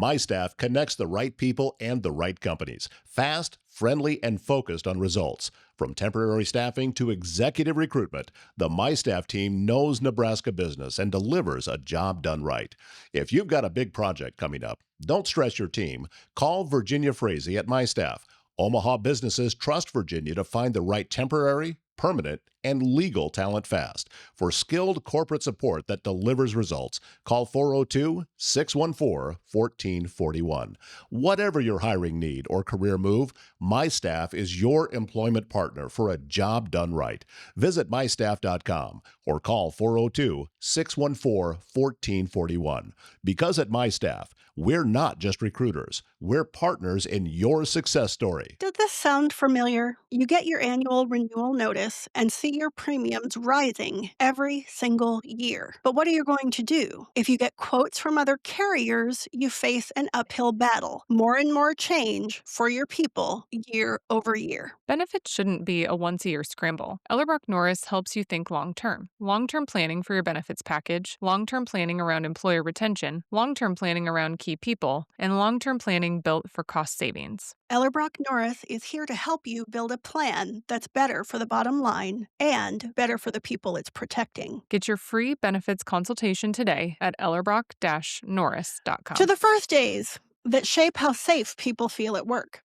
My Staff connects the right people and the right companies. Fast, friendly, and focused on results. From temporary staffing to executive recruitment, the My Staff team knows Nebraska business and delivers a job done right. If you've got a big project coming up, don't stress your team. Call Virginia Frazee at My Staff. Omaha businesses trust Virginia to find the right temporary, permanent, and legal talent fast. For skilled corporate support that delivers results, call 402-614-1441. Whatever your hiring need or career move, My Staff is your employment partner for a job done right. Visit mystaff.com or call 402-614-1441. Because at My Staff, we're not just recruiters. We're partners in your success story. Does this sound familiar? You get your annual renewal notice and see your premiums rising every single year. But what are you going to do? If you get quotes from other carriers, you face an uphill battle. More and more change for your people year over year. Benefits shouldn't be a once-a-year scramble. Ellerbrock Norris helps you think long-term. Long-term planning for your benefits package, long-term planning around employer retention, long-term planning around key people, and long-term planning built for cost savings. Ellerbrock Norris is here to help you build a plan that's better for the bottom line and better for the people it's protecting. Get your free benefits consultation today at ellerbrock-norris.com. To the first days that shape how safe people feel at work.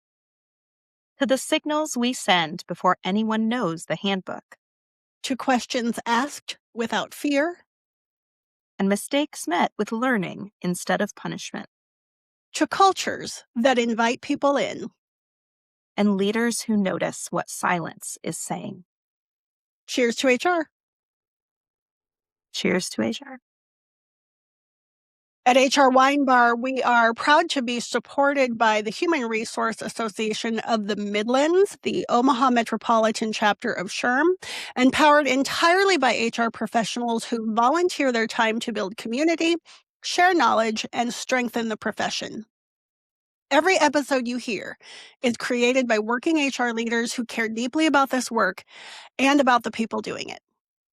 To the signals we send before anyone knows the handbook. To questions asked without fear. And mistakes met with learning instead of punishment. To cultures that invite people in. And leaders who notice what silence is saying. Cheers to HR. Cheers to HR. At HR Wine Bar, we are proud to be supported by the Human Resource Association of the Midlands, the Omaha Metropolitan Chapter of HRAM, and powered entirely by HR professionals who volunteer their time to build community, share knowledge, and strengthen the profession. Every episode you hear is created by working HR leaders who care deeply about this work and about the people doing it.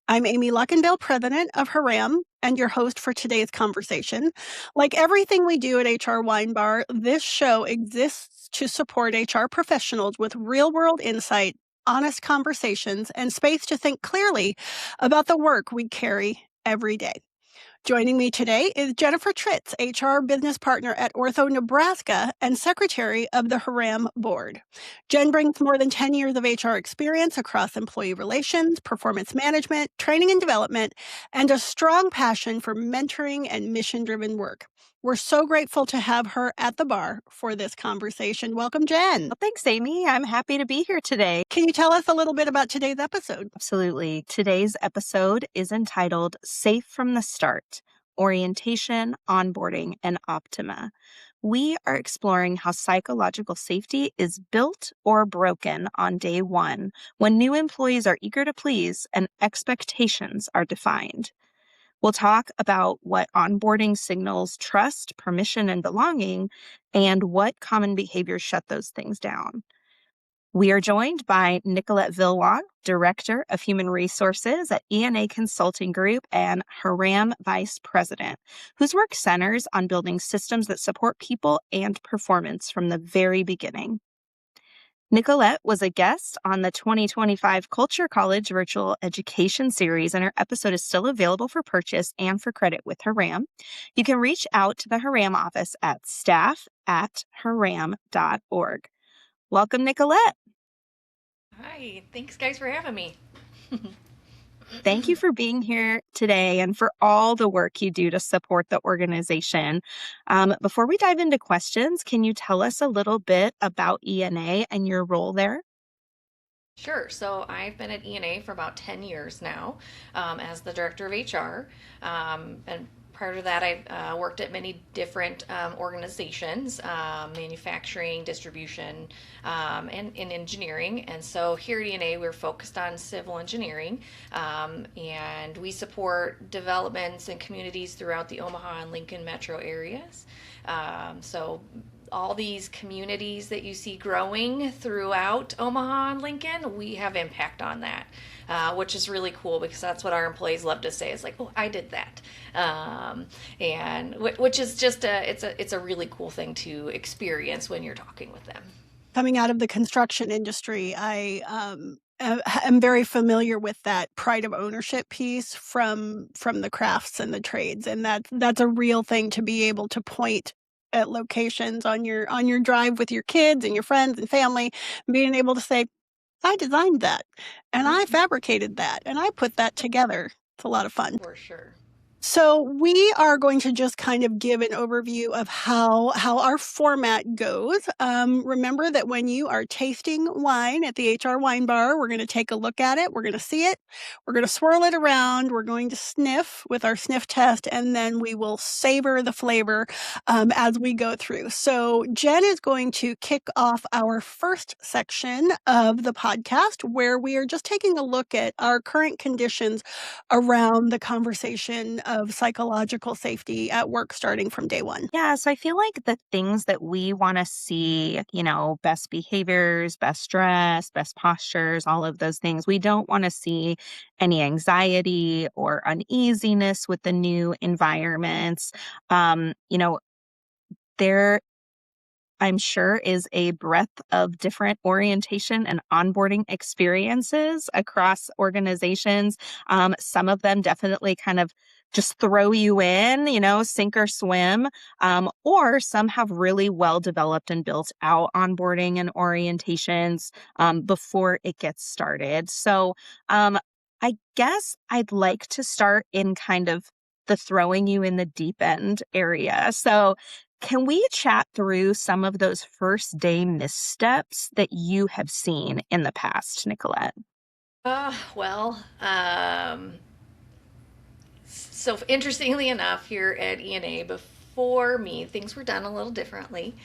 I'm Amy Luckenbill, president of HRAM, and your host for today's conversation. Like everything we do at HR Wine Bar, this show exists to support HR professionals with real-world insight, honest conversations, and space to think clearly about the work we carry every day. Joining me today is Jennifer Tritz, HR business partner at Ortho Nebraska and secretary of the HRAM Board. Jen brings more than 10 years of HR experience across employee relations, performance management, training and development, and a strong passion for mentoring and mission-driven work. We're so grateful to have her at the bar for this conversation. Welcome, Jen. Well, thanks, Amy. I'm happy to be here today. Can you tell us a little bit about today's episode? Absolutely. Today's episode is entitled Safe from the Start, Orientation, Onboarding, and Optima. We are exploring how psychological safety is built or broken on day one when new employees are eager to please and expectations are defined. We'll talk about what onboarding signals trust, permission, and belonging, and what common behaviors shut those things down. We are joined by Nicolette Villwok, Director of Human Resources at ENA Consulting Group and HRAM Vice President, whose work centers on building systems that support people and performance from the very beginning. Nicolette was a guest on the 2025 Culture College Virtual Education Series, and her episode is still available for purchase and for credit with HRAM. You can reach out to the HRAM office at staff@hram.org. Welcome, Nicolette. Hi, thanks guys for having me. Thank you for being here today and for all the work you do to support the organization. Before we dive into questions, can you tell us a little bit about ENA and your role there? Sure. So I've been at ENA for about 10 years now as the director of HR. And prior to that, I worked at many different organizations, manufacturing, distribution, and in engineering. And so here at ENA, we're focused on civil engineering, and we support developments and communities throughout the Omaha and Lincoln metro areas. So all these communities that you see growing throughout Omaha and Lincoln, we have impact on that, which is really cool because that's what our employees love to say. It's like, oh, I did that, and which is just it's a really cool thing to experience when you're talking with them. Coming out of the construction industry, I am very familiar with that pride of ownership piece from the crafts and the trades, and that's a real thing to be able to point at locations on your drive with your kids and your friends and family, being able to say, "I designed that, and I fabricated that, and I put that together." It's a lot of fun. For sure. So we are going to just kind of give an overview of how our format goes. Remember that when you are tasting wine at the HR Wine Bar, we're going to take a look at it. We're going to see it. We're going to swirl it around. We're going to sniff with our sniff test, and then we will savor the flavor as we go through. So Jen is going to kick off our first section of the podcast, where we are just taking a look at our current conditions around the conversation of psychological safety at work starting from day one. Yeah, so I feel like the things that we want to see, best behaviors, best dress, best postures, all of those things, we don't want to see any anxiety or uneasiness with the new environments. There I'm sure is a breadth of different orientation and onboarding experiences across organizations. Some of them definitely kind of just throw you in, sink or swim, or some have really well developed and built out onboarding and orientations before it gets started. So I guess I'd like to start in kind of the throwing you in the deep end area. So can we chat through some of those first day missteps that you have seen in the past, Nicolette? So interestingly enough, here at ENA, before me, things were done a little differently.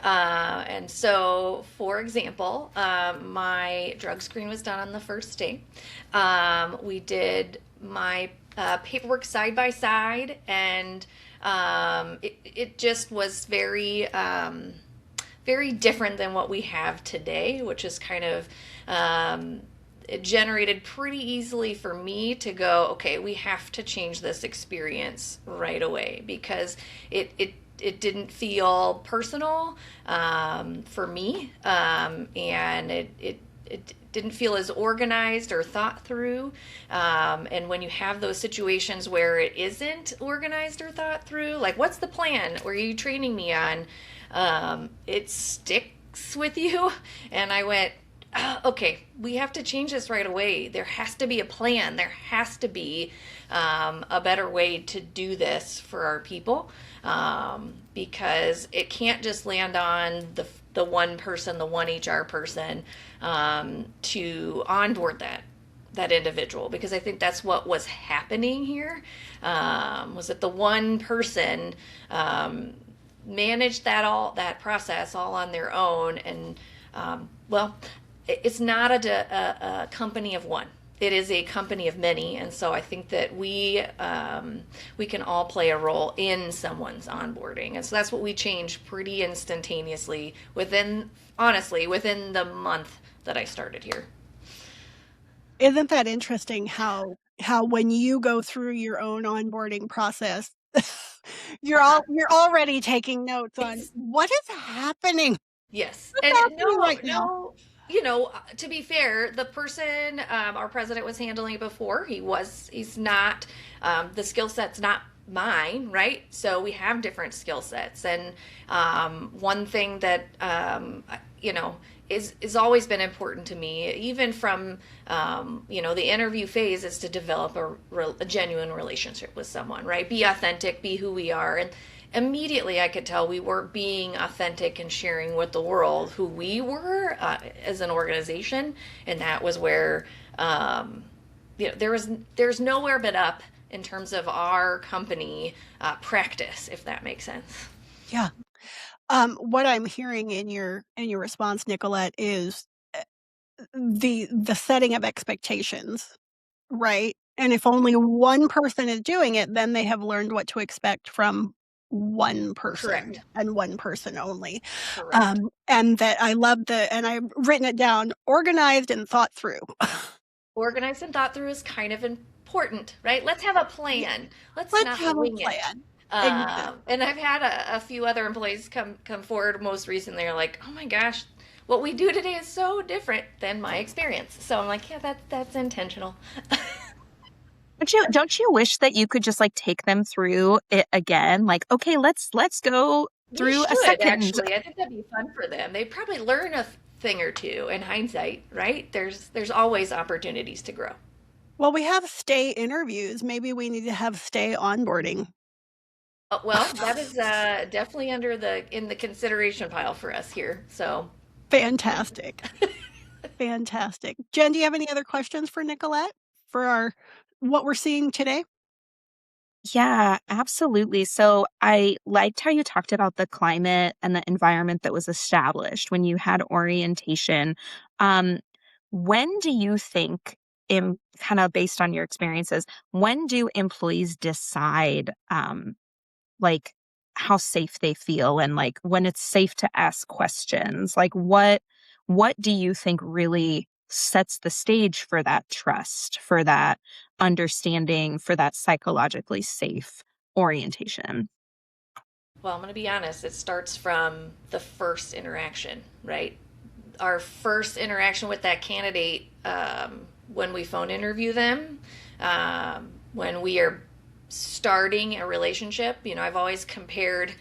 And so, for example, my drug screen was done on the first day. We did my paperwork side by side, and it just was very very different than what we have today, which is kind of it generated pretty easily for me to go, okay, we have to change this experience right away, because it didn't feel personal for me, and it didn't feel as organized or thought through. And when you have those situations where it isn't organized or thought through, like, what's the plan? What are you training me on? It sticks with you. And I went, okay, we have to change this right away. There has to be a plan. There has to be a better way to do this for our people, because it can't just land on the one person, the one HR person, to onboard that individual, because I think that's what was happening here, was that the one person managed that process all on their own, and it's not a company of one. It is a company of many, and so I think that we can all play a role in someone's onboarding, and so that's what we changed pretty instantaneously within the month that I started here. Isn't that interesting how when you go through your own onboarding process, you're already taking notes on what is happening. Yes, What's happening right now? To be fair, the person our president was handling before, he's not, the skill set's not mine, right? So we have different skill sets, and one thing that is always been important to me, even from the interview phase, is to develop a genuine relationship with someone, right? Be authentic, be who we are, and immediately I could tell we were being authentic and sharing with the world who we were as an organization, and that was where there's nowhere but up in terms of our company practice, if that makes sense. Yeah. What I'm hearing in your response, Nicolette, is the setting of expectations, right? And if only one person is doing it, then they have learned what to expect from one person Correct. and one person only. Correct. And that I love and I've written it down, organized and thought through. Organized and thought through is kind of important, right? Let's have a plan. Let's not have a wing it. plan. Exactly. And I've had a few other employees come forward most recently. They're like, "Oh my gosh, what we do today is so different than my experience." So I'm like, "Yeah, that's intentional." Don't you wish that you could just like take them through it again? Like, okay, let's go through a second. Actually, I think that'd be fun for them. They'd probably learn a thing or two in hindsight, right? There's always opportunities to grow. Well, we have stay interviews. Maybe we need to have stay onboarding. Well, that is definitely in the consideration pile for us here. So fantastic. Fantastic. Jen, do you have any other questions for Nicolette for what we're seeing today? Yeah, absolutely. So I liked how you talked about the climate and the environment that was established when you had orientation. When do you think, kind of based on your experiences, when do employees decide like how safe they feel and like when it's safe to ask questions? Like what do you think really sets the stage for that trust, for that understanding, for that psychologically safe orientation? Well, I'm going to be honest, it starts from the first interaction, right? Our first interaction with that candidate, when we phone interview them, when we are starting a relationship. I've always compared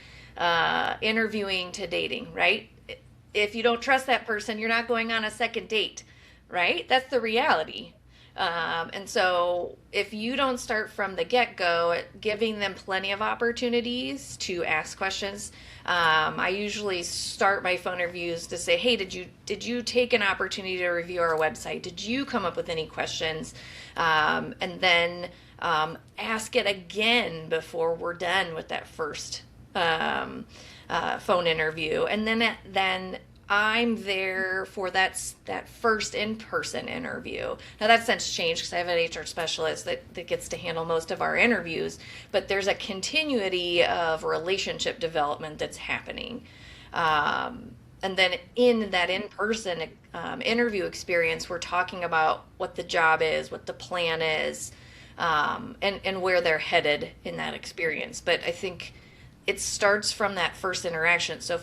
interviewing to dating, right? If you don't trust that person, you're not going on a second date, right? That's the reality. And so if you don't start from the get-go, giving them plenty of opportunities to ask questions, I usually start my phone interviews to say, hey, did you take an opportunity to review our website? Did you come up with any questions? And then ask it again before we're done with that first phone interview. And then I'm there for that first in-person interview. Now that's since changed because I have an HR specialist that gets to handle most of our interviews, but there's a continuity of relationship development that's happening. And then in that in-person interview experience, we're talking about what the job is, what the plan is, and where they're headed in that experience. But I think it starts from that first interaction. So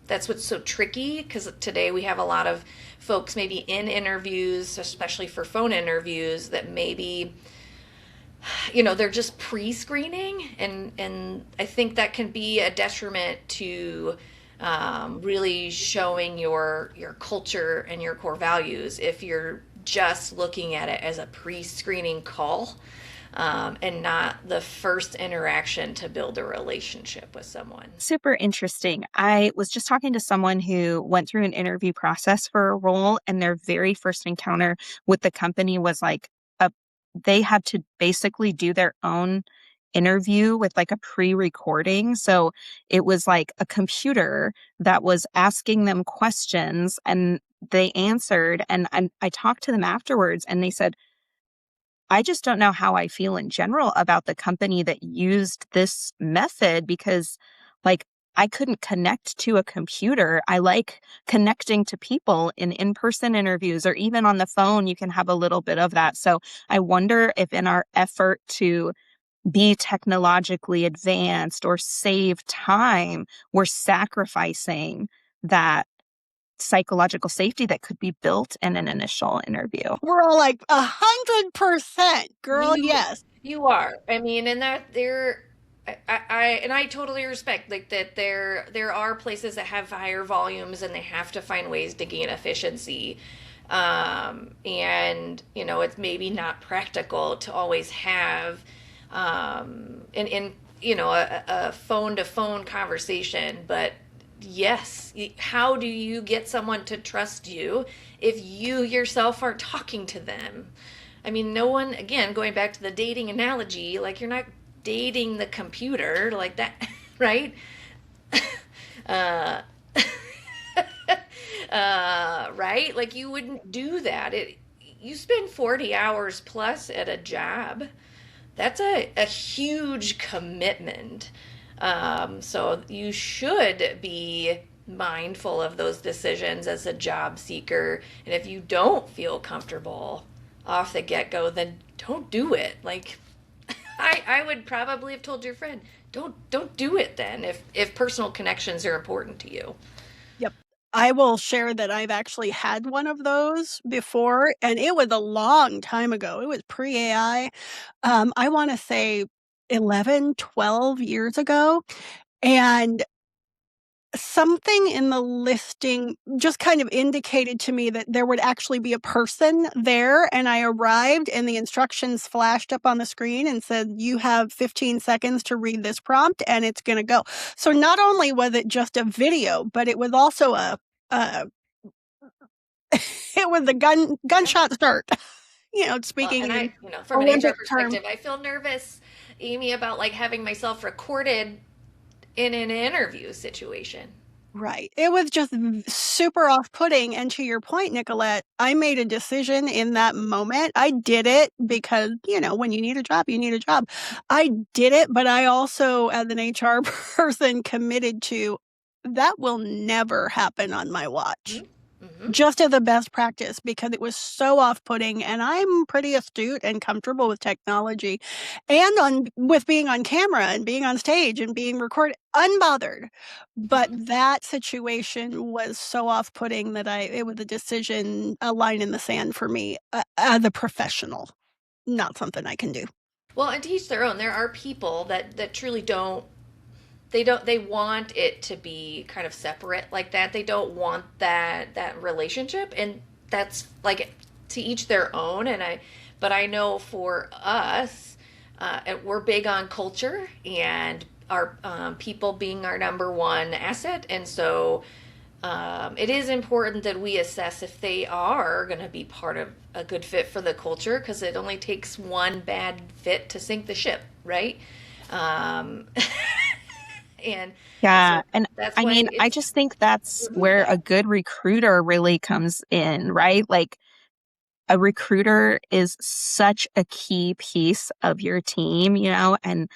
that's what's so tricky, because today we have a lot of folks maybe in interviews, especially for phone interviews, that maybe, they're just pre-screening. And I think that can be a detriment to really showing your culture and your core values if you're just looking at it as a pre-screening call. And not the first interaction to build a relationship with someone. Super interesting. I was just talking to someone who went through an interview process for a role, and their very first encounter with the company was like they had to basically do their own interview with like a pre-recording. So it was like a computer that was asking them questions and they answered. And I talked to them afterwards and they said, I just don't know how I feel in general about the company that used this method because, like, I couldn't connect to a computer. I like connecting to people in in-person interviews or even on the phone. You can have a little bit of that. So I wonder if in our effort to be technologically advanced or save time, we're sacrificing that psychological safety that could be built in an initial interview. We're all like 100%, girl. Yes, you are. I mean, and that I totally respect like that. There are places that have higher volumes and they have to find ways to gain efficiency. And it's maybe not practical to always have a phone to phone conversation, but yes, how do you get someone to trust you if you yourself are talking to them? I mean, no one, again, going back to the dating analogy, like you're not dating the computer like that, right? Right? Like you wouldn't do that. You spend 40 hours plus at a job. That's a huge commitment. So you should be mindful of those decisions as a job seeker. And if you don't feel comfortable off the get-go, then don't do it. Like, I would probably have told your friend, don't do it then if personal connections are important to you. Yep. I will share that I've actually had one of those before, and it was a long time ago. It was pre-AI. I want to say 11, 12 years ago. And something in the listing just kind of indicated to me that there would actually be a person there, and I arrived and the instructions flashed up on the screen and said, "You have 15 seconds to read this prompt and it's going to go." So not only was it just a video, but it was also it was a gunshot start. Well, Speaking and in from an HR Olympic terms. perspective, I feel nervous, Amy, about like having myself recorded in an interview situation. Right. It was just super off-putting, and to your point, Nicolette, I made a decision in that moment. I did it because, when you need a job, you need a job. I did it, but I also, as an HR person, committed to that will never happen on my watch. Mm-hmm. Just as a best practice, because it was so off-putting, and I'm pretty astute and comfortable with technology and with being on camera and being on stage and being recorded, unbothered. But that situation was so off-putting that it was a decision, a line in the sand for me as a professional, not something I can do. Well, and to each their own. There are people that truly they want it to be kind of separate like that. They don't want that relationship, and that's like to each their own. But I know for us, we're big on culture and our people being our number one asset, and so it is important that we assess if they are going to be part of a good fit for the culture, because it only takes one bad fit to sink the ship, right? And yeah, so and that's I why mean, I just think that's where a good recruiter really comes in, right? Like, a recruiter is such a key piece of your team, and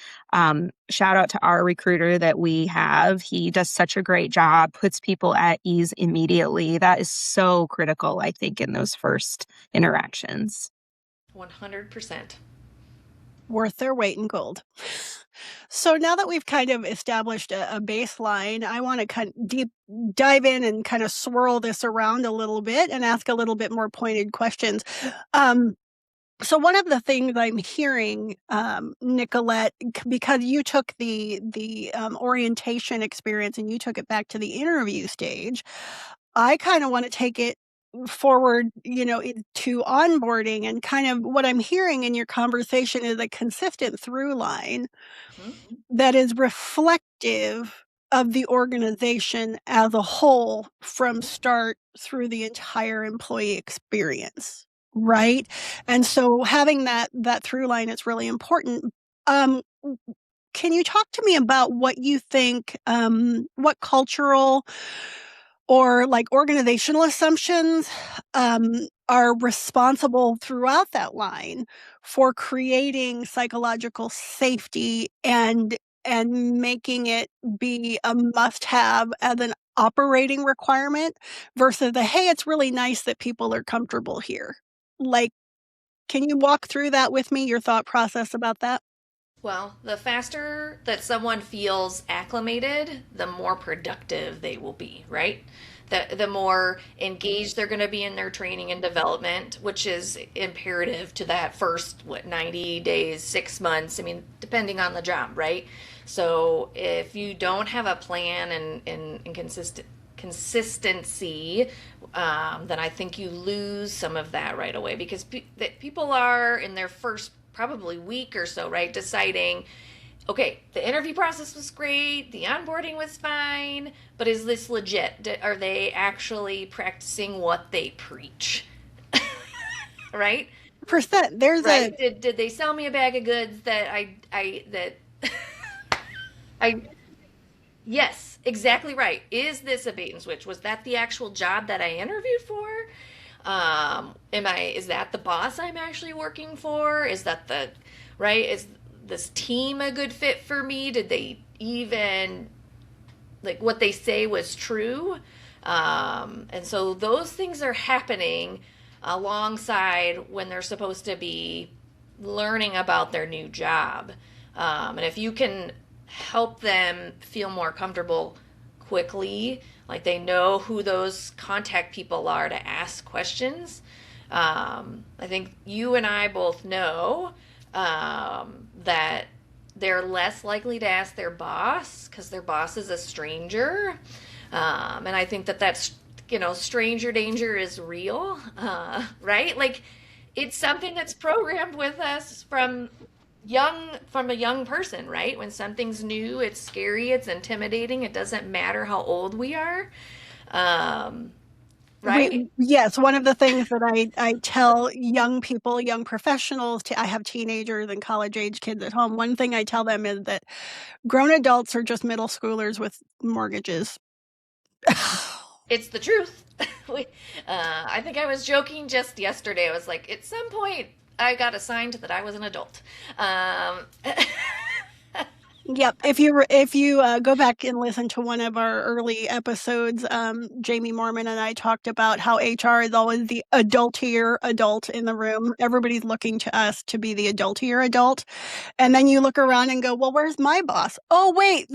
shout out to our recruiter that we have. He does such a great job, puts people at ease immediately. That is so critical, I think, in those first interactions. 100%. Worth their weight in gold. So now that we've kind of established a baseline, I want to kind of dive in and kind of swirl this around a little bit and ask a little bit more pointed questions. So one of the things I'm hearing, Nicolette, because you took the orientation experience and you took it back to the interview stage, I kind of want to take it forward, to onboarding, and kind of what I'm hearing in your conversation is a consistent through line that is reflective of the organization as a whole from start through the entire employee experience, right? And so having that through line is really important. Can you talk to me about what you think, what cultural or like organizational assumptions are responsible throughout that line for creating psychological safety and making it be a must-have as an operating requirement versus the, hey, it's really nice that people are comfortable here. Like, can you walk through that with me, your thought process about that? Well, the faster that someone feels acclimated, the more productive they will be, right? The more engaged they're going to be in their training and development, which is imperative to that first, 90 days, 6 months, I mean, depending on the job, right? So if you don't have a plan and consistency, then I think you lose some of that right away, because people are in their first probably week or so, right, deciding, okay, the interview process was great, the onboarding was fine, but is this legit? Are they actually practicing what they preach? Right? There's right. Did they sell me a bag of goods that I yes, exactly right. Is this a bait and switch? Was that the actual job that I interviewed for? Is that the boss I'm actually working for? Is that right? Is this team a good fit for me? Did they even, like, what they say was true? And so those things are happening alongside when they're supposed to be learning about their new job. And if you can help them feel more comfortable quickly, like they know who those contact people are to ask questions. I think you and I both know that they're less likely to ask their boss because their boss is a stranger. And I think that's, stranger danger is real, right? Like, it's something that's programmed with us from a young person, right? When something's new, it's scary, it's intimidating. It doesn't matter how old we are. Right? Yes, one of the things that I tell young people, young professionals, I have teenagers and college age kids at home. One thing I tell them is that grown adults are just middle schoolers with mortgages. It's the truth. I think I was joking just yesterday. I was like, at some point, I got assigned that I was an adult. Yep. If you go back and listen to one of our early episodes, Jamie Mormon and I talked about how HR is always the adultier adult in the room. Everybody's looking to us to be the adultier adult. And then you look around and go, well, where's my boss? Oh, wait,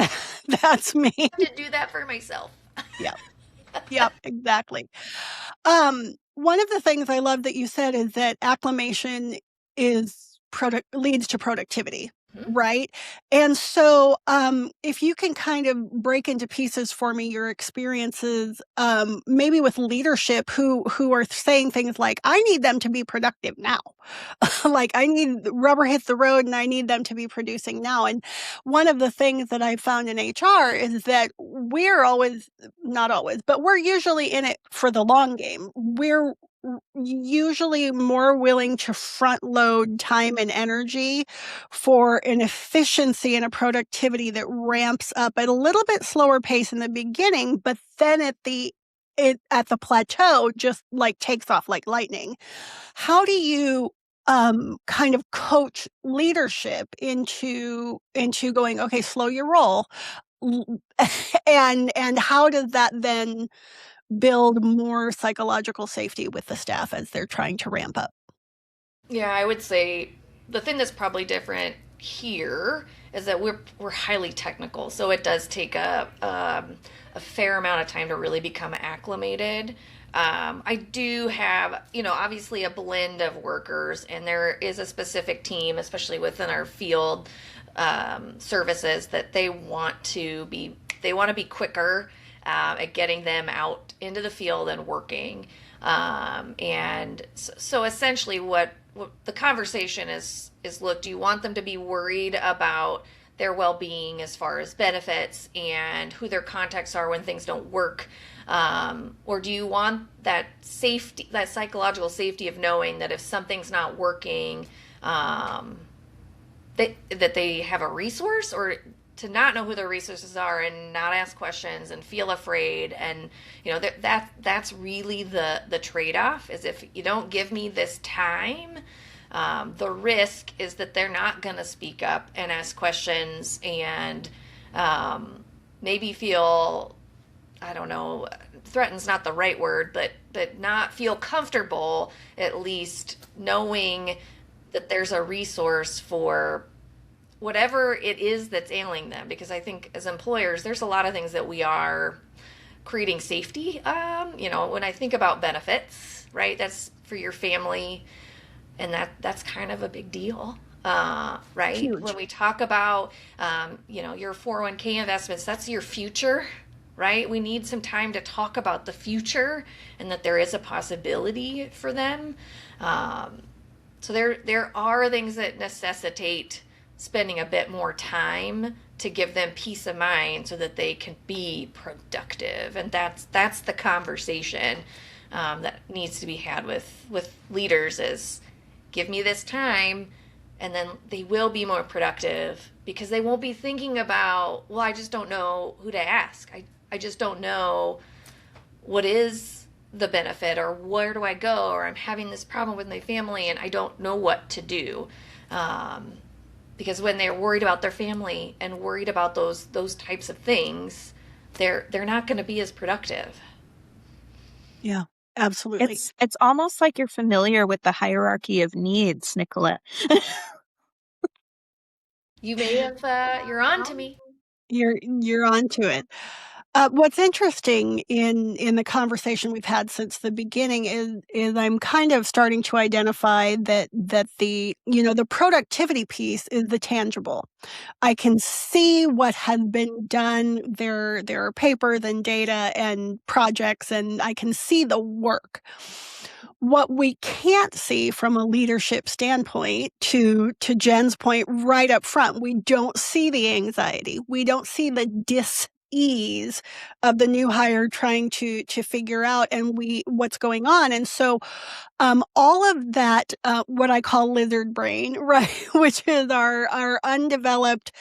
that's me. I have to do that for myself. Yep. Yep, exactly. One of the things I love that you said is that acclimation leads to productivity. Right. And so if you can kind of break into pieces for me your experiences, maybe with leadership who are saying things like, I need them to be productive now. Like, I need rubber hits the road and I need them to be producing now. And one of the things that I found in HR is that we're always, not always, but we're usually in it for the long game. We're usually more willing to front load time and energy for an efficiency and a productivity that ramps up at a little bit slower pace in the beginning, but then at the plateau just like takes off like lightning. How do you kind of coach leadership into going, okay, slow your roll, and how does that then build more psychological safety with the staff as they're trying to ramp up? Yeah, I would say the thing that's probably different here is that we're highly technical, so it does take a fair amount of time to really become acclimated. I do have, obviously a blend of workers, and there is a specific team, especially within our field services, that they want to be quicker at getting them out into the field and working. And so essentially what the conversation is, look, do you want them to be worried about their well-being as far as benefits and who their contacts are when things don't work? Or do you want that safety, that psychological safety of knowing that if something's not working, that they have a resource, or to not know who their resources are and not ask questions and feel afraid? And that's really the trade-off, is if you don't give me this time, the risk is that they're not going to speak up and ask questions and maybe feel, I don't know, threaten's not the right word, but not feel comfortable, at least knowing that there's a resource for whatever it is that's ailing them. Because I think as employers, there's a lot of things that we are creating safety. When I think about benefits, right, that's for your family, and that's kind of a big deal, right? Huge. When we talk about, your 401k investments, that's your future, right? We need some time to talk about the future and that there is a possibility for them. So there are things that necessitate spending a bit more time to give them peace of mind so that they can be productive. And that's the conversation that needs to be had with leaders, is give me this time, and then they will be more productive, because they won't be thinking about, well, I just don't know who to ask. I just don't know what is the benefit, or where do I go, or I'm having this problem with my family and I don't know what to do. Because when they're worried about their family and worried about those types of things, they're not going to be as productive. Yeah, absolutely. It's almost like you're familiar with the hierarchy of needs, Nicolette. You may have, you're on to me. You're onto it. What's interesting in the conversation we've had since the beginning is I'm kind of starting to identify that the the productivity piece is the tangible. I can see what has been done. There are papers and data and projects, and I can see the work. What we can't see from a leadership standpoint, to Jen's point right up front, we don't see the anxiety. We don't see the dis-ease of the new hire trying to figure out what's going on. And so all of that, what I call lizard brain, right, which is our undeveloped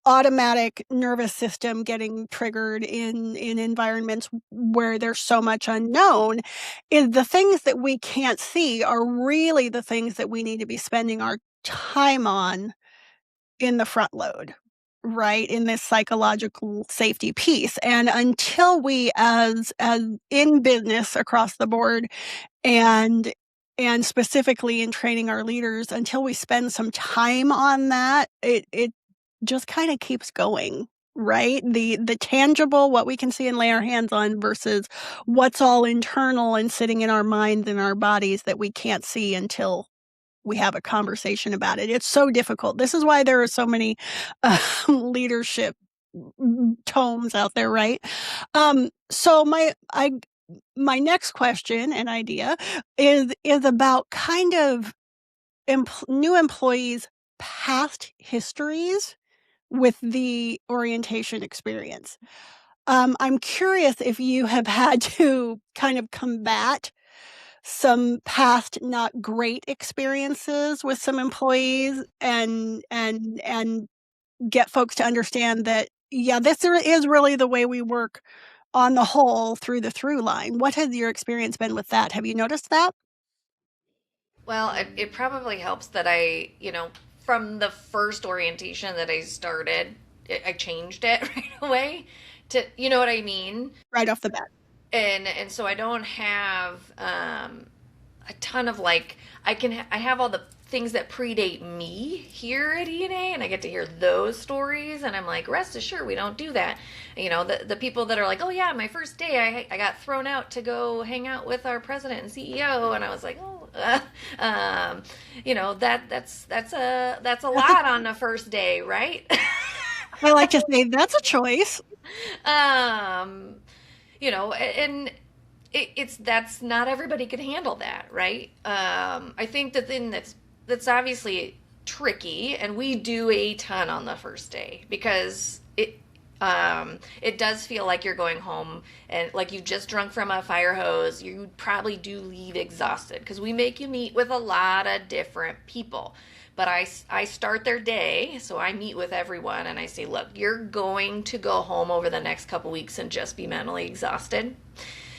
automatic nervous system getting triggered in environments where there's so much unknown, is the things that we can't see are really the things that we need to be spending our time on in the front load, right, in this psychological safety piece. And until we, as in business across the board, and specifically in training our leaders, until we spend some time on that, it just kind of keeps going, right? The tangible, what we can see and lay our hands on, versus what's all internal and sitting in our minds and our bodies that we can't see until we have a conversation about it. It's so difficult. This is why there are so many leadership tomes out there, right? So my next question and idea is about kind of new employees' past histories with the orientation experience. I'm curious if you have had to kind of combat some past not great experiences with some employees, and get folks to understand that, yeah, this is really the way we work on the whole through the through line. What has your experience been with that? Have you noticed that? Well, it probably helps that from the first orientation that I started, I changed it right away to, you know what I mean? Right off the bat. And so I don't have a ton of I have all the things that predate me here at ENA, and I get to hear those stories, and I'm like, rest assured, we don't do that. The people that are like, oh yeah, my first day I got thrown out to go hang out with our president and CEO, and I was like, that's a lot on the first day, right? I like to say that's a choice. And that's not everybody can handle that, right? I think the thing that's obviously tricky, and we do a ton on the first day, because it does feel like you're going home and like you've just drunk from a fire hose. You probably do leave exhausted, because we make you meet with a lot of different people. But I start their day, so I meet with everyone and I say, look, you're going to go home over the next couple weeks and just be mentally exhausted,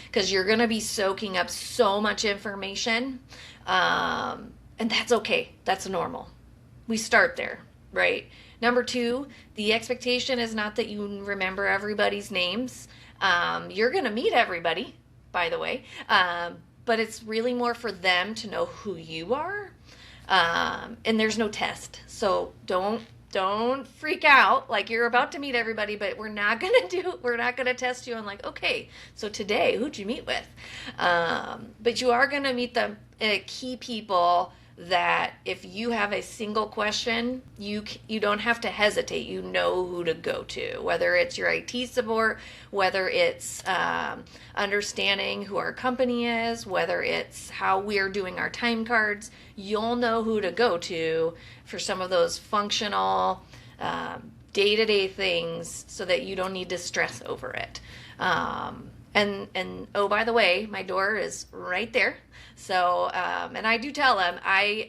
because you're going to be soaking up so much information. And that's okay. That's normal. We start there, right? Number 2, the expectation is not that you remember everybody's names. You're going to meet everybody, by the way. But it's really more for them to know who you are. And there's no test. So don't freak out like you're about to meet everybody, but we're not going to test you on like, okay, so today, who'd you meet with? But you are going to meet the key people that if you have a single question, you don't have to hesitate. You know who to go to, whether it's your IT support, whether it's understanding who our company is, whether it's how we're doing our time cards. You'll know who to go to for some of those functional day-to-day things, so that you don't need to stress over it. And oh, by the way, my door is right there. So, and I do tell them, I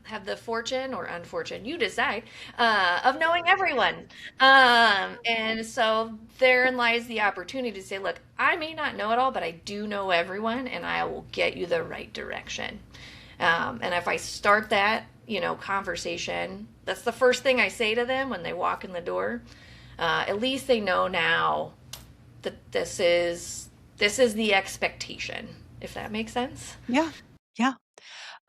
have the fortune or unfortune, you decide, of knowing everyone. And so therein lies the opportunity to say, look, I may not know it all, but I do know everyone, and I will get you the right direction. And if I start that, conversation That's the first thing I say to them when they walk in the door. At least they know now that this is the expectation, if that makes sense. Yeah. Yeah.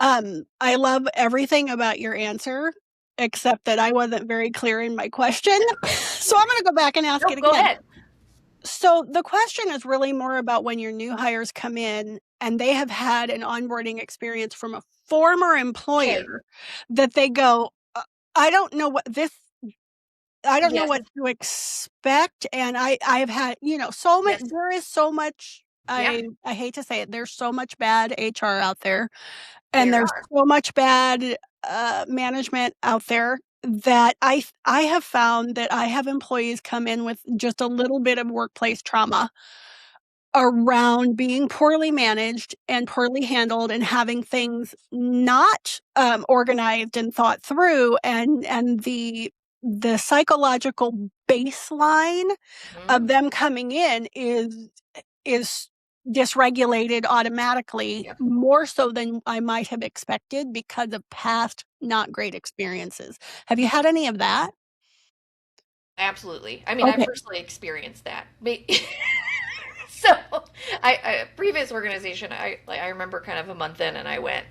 I love everything about your answer, except that I wasn't very clear in my question. So I'm going to go back and ask it again. Go ahead. So the question is really more about when your new hires come in and they have had an onboarding experience from a former employer that they go, I don't know what this, I don't know what to expect. And I've had, so much, there is so much, I hate to say it, there's so much bad HR out there. And there's so much bad management out there that I have found that I have employees come in with just a little bit of workplace trauma around being poorly managed and poorly handled and having things not organized and thought through, and the psychological baseline of them coming in is dysregulated automatically, more so than I might have expected because of past not great experiences. Have you had any of that? Absolutely. I mean, I personally experienced that. So, previous organization, I remember kind of a month in, and I went,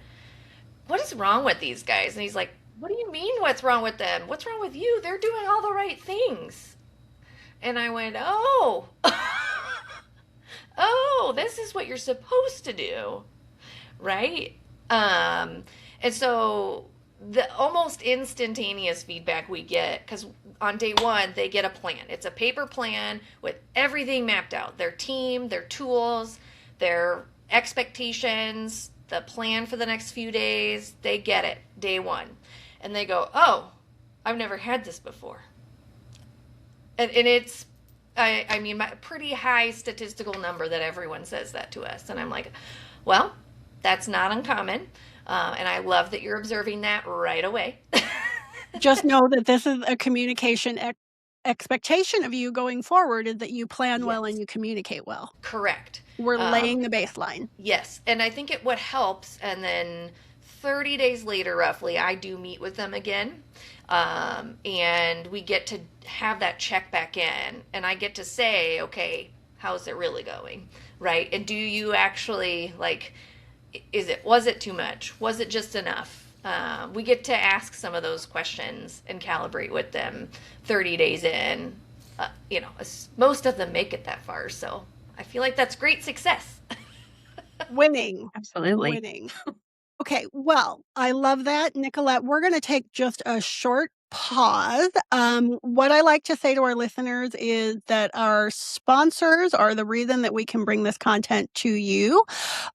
"What is wrong with these guys?" And he's like, "What do you mean? What's wrong with them? What's wrong with you? They're doing all the right things." And I went, "Oh." Oh, this is what you're supposed to do, right? And so the almost instantaneous feedback we get, because on day one, they get a plan. It's a paper plan with everything mapped out. Their team, their tools, their expectations, the plan for the next few days. They get it, day one. And they go, "Oh, I've never had this before." And it's, I mean, my pretty high statistical number that everyone says that to us. And I'm like, well, that's not uncommon. And I love that you're observing that right away. Just know that this is a communication expectation of you going forward, is that you plan well and you communicate well. Correct. We're laying the baseline. Yes. And I think what helps, and then 30 days later, roughly, I do meet with them again. And we get to have that check back in, and I get to say, okay, how's it really going? Right. And do you actually, like, was it too much? Was it just enough? We get to ask some of those questions and calibrate with them 30 days in. Most of them make it that far. So I feel like that's great success. Winning. Absolutely. Winning. Okay, well, I love that, Nicolette. We're going to take just a short pause. What I like to say to our listeners is that our sponsors are the reason that we can bring this content to you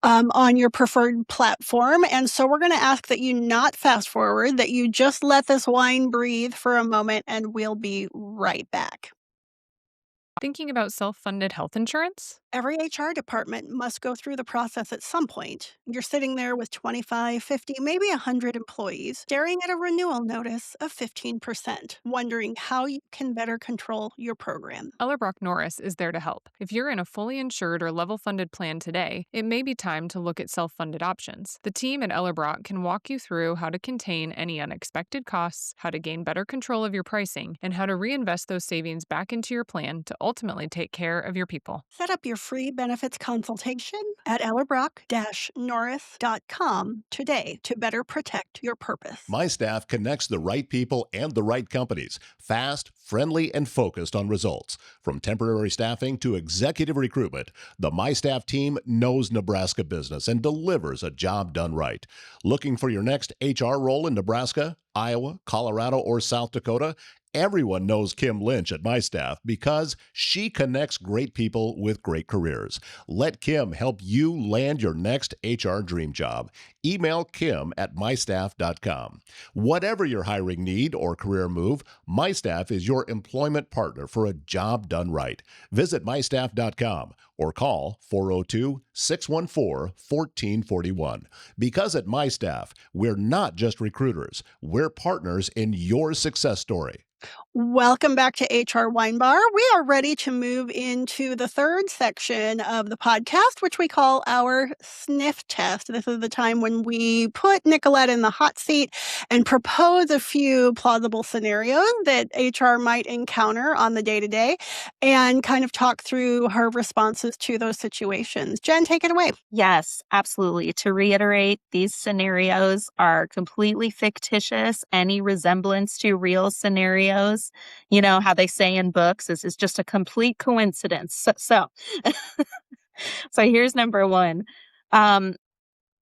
on your preferred platform. And so we're going to ask that you not fast forward, that you just let this wine breathe for a moment, and we'll be right back. Thinking about self-funded health insurance? Every HR department must go through the process at some point. You're sitting there with 25, 50, maybe 100 employees, staring at a renewal notice of 15%, wondering how you can better control your program. Ellerbrock Norris is there to help. If you're in a fully insured or level-funded plan today, it may be time to look at self-funded options. The team at Ellerbrock can walk you through how to contain any unexpected costs, how to gain better control of your pricing, and how to reinvest those savings back into your plan to ultimately take care of your people. Set up your free benefits consultation at ellerbrock-norris.com today to better protect your purpose. My Staff connects the right people and the right companies, fast, friendly, and focused on results. From temporary staffing to executive recruitment, the My Staff team knows Nebraska business and delivers a job done right. Looking for your next HR role in Nebraska, Iowa, Colorado, or South Dakota? Everyone knows Kim Lynch at My Staff because she connects great people with great careers. Let Kim help you land your next HR dream job. Email Kim at mystaff.com. Whatever your hiring need or career move, My Staff is your employment partner for a job done right. Visit mystaff.com or call 402-614-1441. Because at My Staff, we're not just recruiters, we're partners in your success story. Welcome back to HR Wine Bar. We are ready to move into the third section of the podcast, which we call our sniff test. This is the time when we put Nicolette in the hot seat and propose a few plausible scenarios that HR might encounter on the day-to-day and kind of talk through her responses to those situations. Jen, take it away. Yes, absolutely. To reiterate, these scenarios are completely fictitious. Any resemblance to real scenarios, you know how they say in books, this is just a complete coincidence. So here's number one.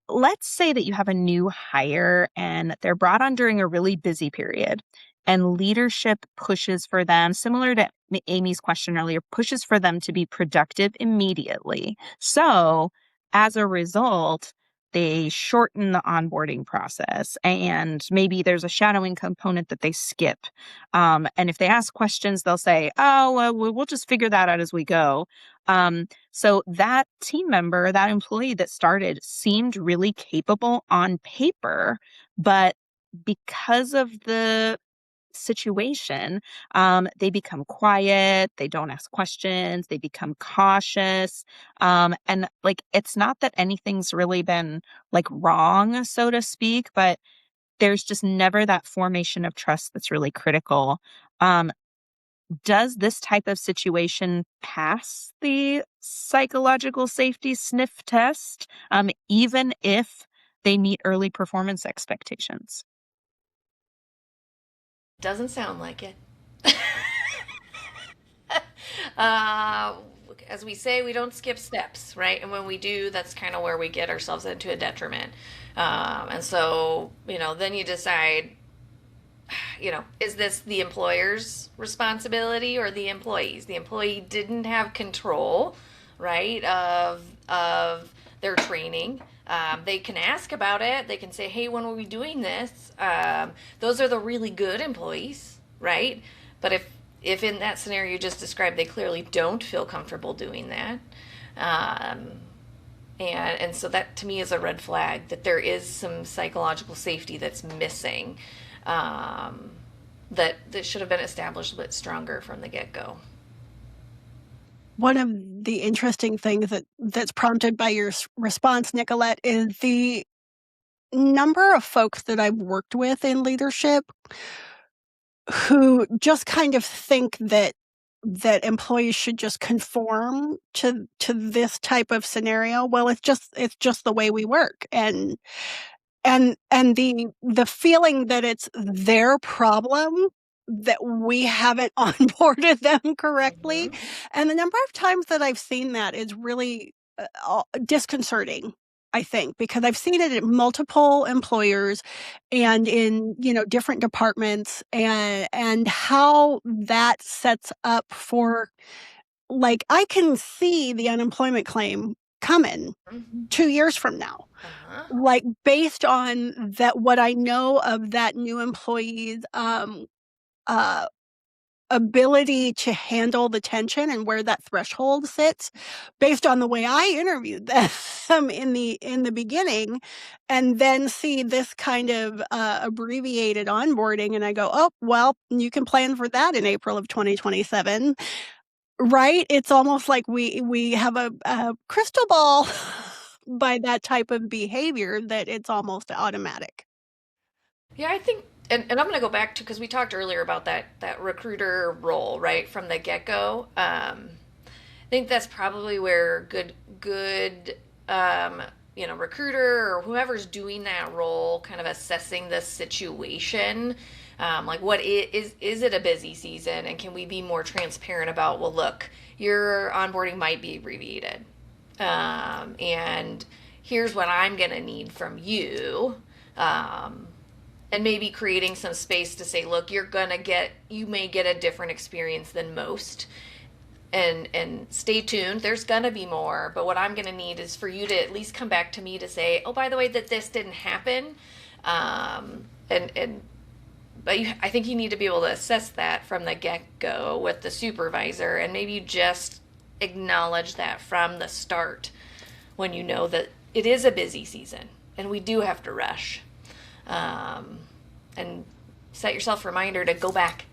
Let's say that you have a new hire and they're brought on during a really busy period, and leadership pushes for them, similar to Amy's question earlier, pushes for them to be productive immediately. So as a result, they shorten the onboarding process, and maybe there's a shadowing component that they skip. And if they ask questions, they'll say, oh, well, we'll just figure that out as we go. So that team member, that employee that started seemed really capable on paper, but because of the situation, they become quiet, they don't ask questions, they become cautious. And like, it's not that anything's really been like wrong, so to speak, but there's just never that formation of trust that's really critical. Does this type of situation pass the psychological safety sniff test, even if they meet early performance expectations? Doesn't sound like it. As we say, we don't skip steps, right? And when we do, that's kind of where we get ourselves into a detriment. And so, then you decide, is this the employer's responsibility or the employee's? The employee didn't have control, right, of their training. They can ask about it. They can say, hey, when are we doing this? Those are the really good employees, right? But if in that scenario you just described, they clearly don't feel comfortable doing that. And so that to me is a red flag that there is some psychological safety that's missing, that should have been established a bit stronger from the get-go. One of the interesting things that's prompted by your response, Nicolette, is the number of folks that I've worked with in leadership who just kind of think that employees should just conform to this type of scenario. Well, it's just the way we work, and the feeling that it's their problem that we haven't onboarded them correctly. Mm-hmm. And the number of times that I've seen that is really disconcerting, I think, because I've seen it at multiple employers and in, different departments, and how that sets up for, like, I can see the unemployment claim coming 2 years from now. Like, based on that, what I know of that new employee's ability to handle the tension and where that threshold sits, based on the way I interviewed them in the beginning, and then see this kind of abbreviated onboarding, and I go, oh, well, you can plan for that in April of 2027, right? It's almost like we have a crystal ball by that type of behavior that it's almost automatic. Yeah, I think, and I'm going to go back to, because we talked earlier about that recruiter role, right, from the get-go. I think that's probably where good recruiter or whoever's doing that role, kind of assessing the situation, like what is it a busy season, and can we be more transparent about, well, look, your onboarding might be abbreviated, and here's what I'm going to need from you. And maybe creating some space to say, look, you may get a different experience than most. And stay tuned, there's gonna be more, but what I'm gonna need is for you to at least come back to me to say, oh, by the way, that this didn't happen. But I think you need to be able to assess that from the get-go with the supervisor, and maybe you just acknowledge that from the start when you know that it is a busy season and we do have to rush. And set yourself a reminder to go back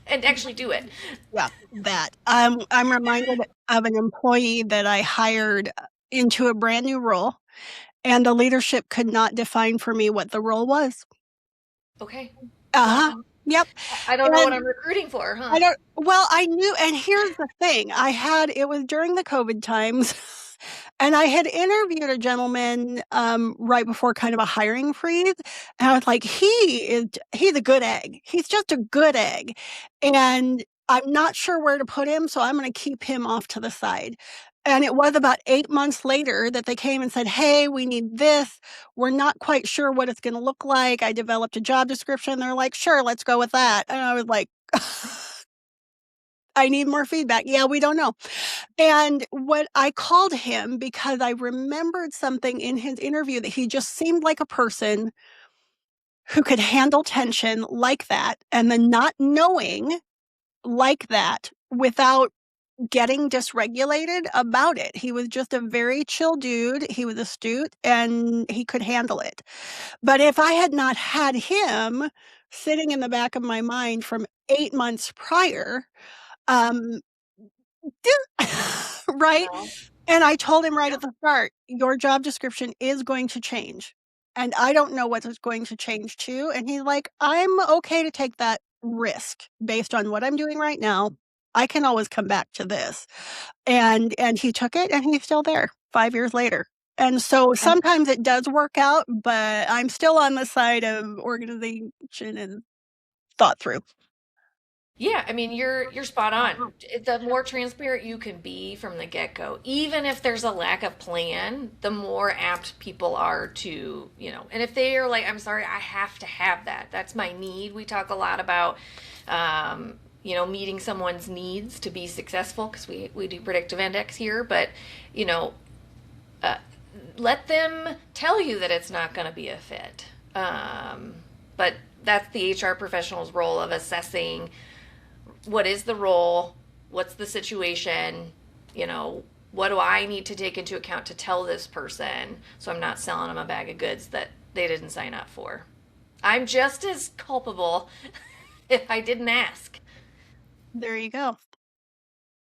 and actually do it. Yeah, that. I'm reminded of an employee that I hired into a brand new role, and the leadership could not define for me what the role was. Okay. Uh-huh. Well, Yep. I don't know what And I'm recruiting for, huh? I knew, and here's the thing. It was during the COVID times, and I had interviewed a gentleman, right before kind of a hiring freeze, and I was like, he's a good egg. He's just a good egg, and I'm not sure where to put him, so I'm gonna keep him off to the side. And it was about 8 months later that they came and said, "Hey, we need this. We're not quite sure what it's gonna look like. I developed a job description." They're like, "Sure, let's go with that." And I was like, I need more feedback. Yeah, we don't know. And what I called him because I remembered something in his interview that he just seemed like a person who could handle tension like that and then not knowing like that without getting dysregulated about it. He was just a very chill dude. He was astute and he could handle it. But if I had not had him sitting in the back of my mind from 8 months prior, um, right? Well, And I told him right at the start, "Your job description is going to change, and I don't know what it's going to change to." And he's like, "I'm okay to take that risk based on what I'm doing right now. I can always come back to this." And he took it, and he's still there 5 years later. And so And sometimes it does work out, but I'm still on the side of organization and thought through. yeah, I mean, you're spot on. The more transparent you can be from the get-go, even if there's a lack of plan, the more apt people are to, and if they are like, "I'm sorry, I have to have that. That's my need." We talk a lot about, meeting someone's needs to be successful because we do predictive index here, but, you know, let them tell you that it's not going to be a fit. But that's the HR professional's role of assessing what is the role, what's the situation, what do I need to take into account to tell this person so I'm not selling them a bag of goods that they didn't sign up for. I'm just as culpable if I didn't ask. There you go.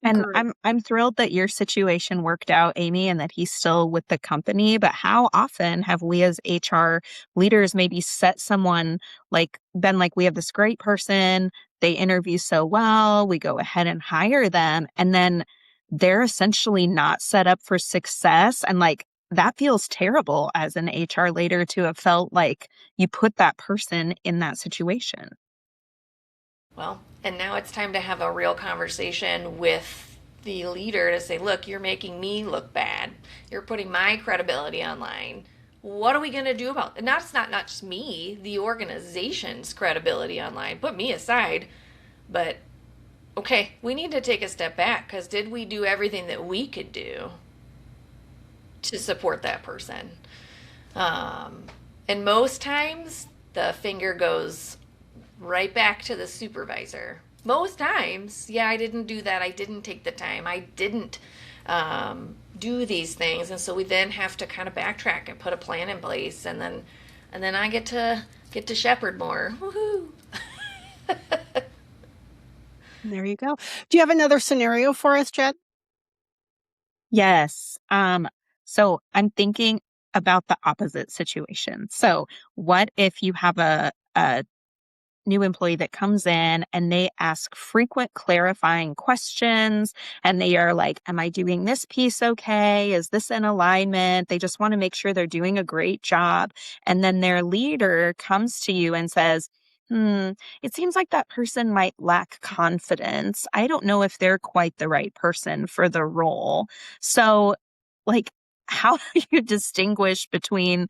And Great. I'm thrilled that your situation worked out, Amy, and that he's still with the company. But how often have we as HR leaders maybe set someone been like, we have this great person, they interview so well, we go ahead and hire them, and then they're essentially not set up for success. And that feels terrible as an HR leader to have felt like you put that person in that situation. Well, and now it's time to have a real conversation with the leader to say, "Look, you're making me look bad. You're putting my credibility online. What are we going to do about it?" And it's not just me, the organization's credibility online. Put me aside. But, okay, we need to take a step back because did we do everything that we could do to support that person? And most times, the finger goes right back to the supervisor. Most times, yeah, I didn't do that. I didn't take the time. I didn't do these things, and so we then have to kind of backtrack and put a plan in place, and then I get to shepherd more. Woohoo! There you go. Do you have another scenario for us, Jen? Yes. So I'm thinking about the opposite situation. So what if you have a new employee that comes in and they ask frequent clarifying questions and they are like, am I doing this piece okay? Is this in alignment? They just want to make sure they're doing a great job. And then their leader comes to you and says, it seems like that person might lack confidence. I don't know if they're quite the right person for the role. So, how do you distinguish between,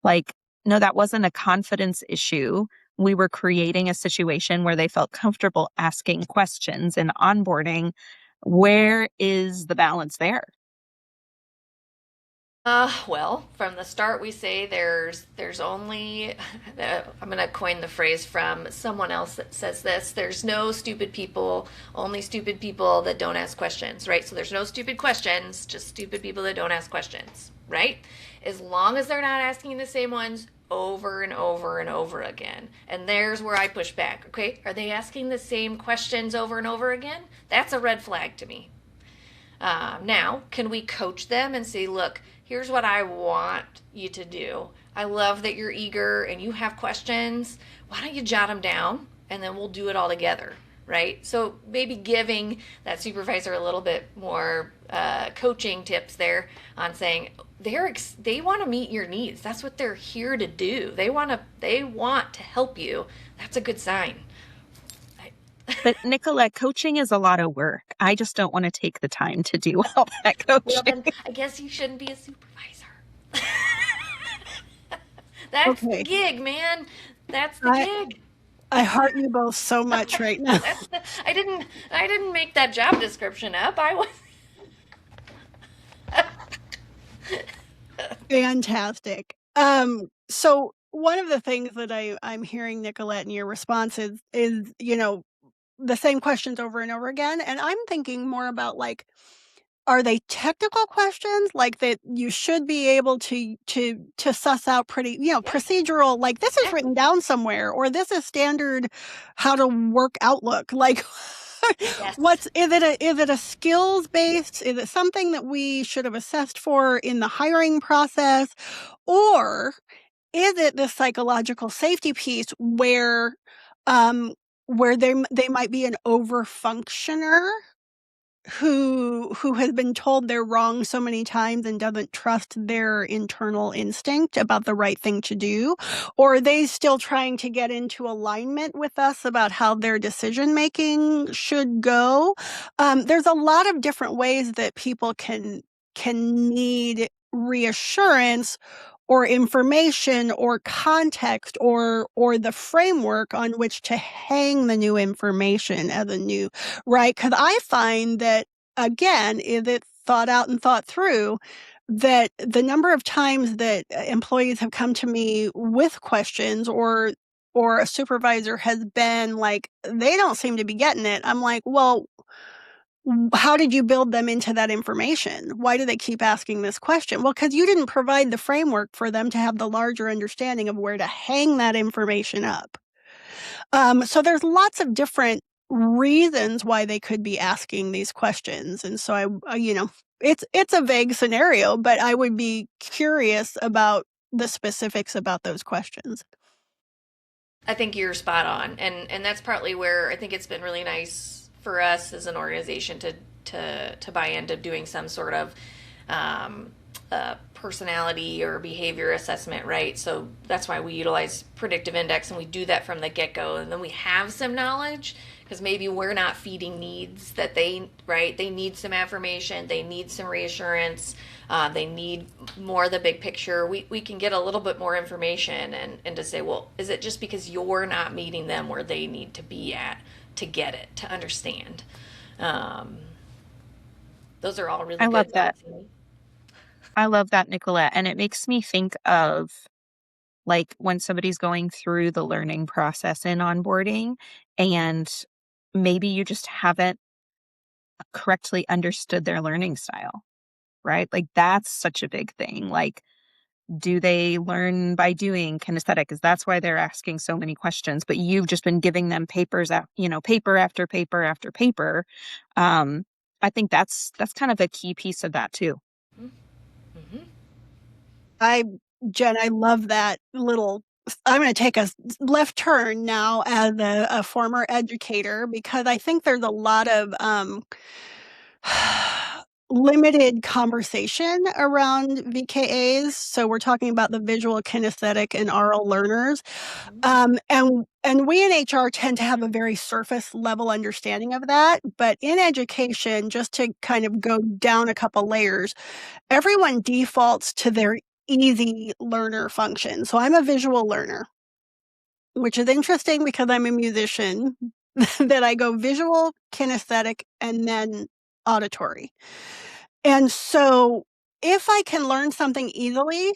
no, that wasn't a confidence issue. We were creating a situation where they felt comfortable asking questions and onboarding. Where is the balance there? Well, from the start, we say there's only, I'm going to coin the phrase from someone else that says this, there's no stupid people, only stupid people that don't ask questions, right? So there's no stupid questions, just stupid people that don't ask questions, right? As long as they're not asking the same ones over and over and over again. And there's where I push back. Okay, are they asking the same questions over and over again? That's a red flag to me. Now, can we coach them and say, look, here's what I want you to do. I love that you're eager and you have questions. Why don't you jot them down and then we'll do it all together, right? So maybe giving that supervisor a little bit more coaching tips there on saying they want to meet your needs. That's what they're here to do. They want to help you. That's a good sign. But Nicolette, coaching is a lot of work. I just don't want to take the time to do all that coaching. Well, then I guess you shouldn't be a supervisor. That's the gig, man. That's the gig. I heart you both so much right now. I didn't make that job description up. I was fantastic. So one of the things that I'm hearing, Nicolette, in your responses is, the same questions over and over again. And I'm thinking more about like, are they technical questions like that you should be able to suss out pretty, procedural, like this is written down somewhere, or this is standard how to work Outlook. Like is it a skills based? Is it something that we should have assessed for in the hiring process? Or is it the psychological safety piece where they might be an overfunctioner who has been told they're wrong so many times and doesn't trust their internal instinct about the right thing to do? Or are they still trying to get into alignment with us about how their decision making should go? There's a lot of different ways that people can need reassurance or information or context or the framework on which to hang the new information as a new, right? Because I find that, again, if it's thought out and thought through, that the number of times that employees have come to me with questions or a supervisor has been like, they don't seem to be getting it. I'm like, well, how did you build them into that information? Why do they keep asking this question? Well, because you didn't provide the framework for them to have the larger understanding of where to hang that information up. So there's lots of different reasons why they could be asking these questions. And so it's a vague scenario, but I would be curious about the specifics about those questions. I think you're spot on. And that's partly where I think it's been really nice for us as an organization to buy into doing some sort of personality or behavior assessment, right? So that's why we utilize predictive index, and we do that from the get-go. And then we have some knowledge because maybe we're not feeding needs that they need some affirmation, they need some reassurance, they need more of the big picture. We can get a little bit more information and to say, well, is it just because you're not meeting them where they need to be at to get it, to understand? Those are all really good. I love that. I love that, Nicolette. And it makes me think of like when somebody's going through the learning process in onboarding and maybe you just haven't correctly understood their learning style, right? Like that's such a big thing. Like, do they learn by doing kinesthetic? Because that's why they're asking so many questions. But you've just been giving them paper after paper after paper. I think that's kind of a key piece of that too. Mm-hmm. Jen, I love that little. I'm going to take a left turn now as a former educator because I think there's a lot of limited conversation around VKAs. So we're talking about the visual, kinesthetic, and oral learners. And we in HR tend to have a very surface level understanding of that. But in education, just to kind of go down a couple layers, everyone defaults to their easy learner function. So I'm a visual learner, which is interesting because I'm a musician, that I go visual, kinesthetic, and then auditory. And so if I can learn something easily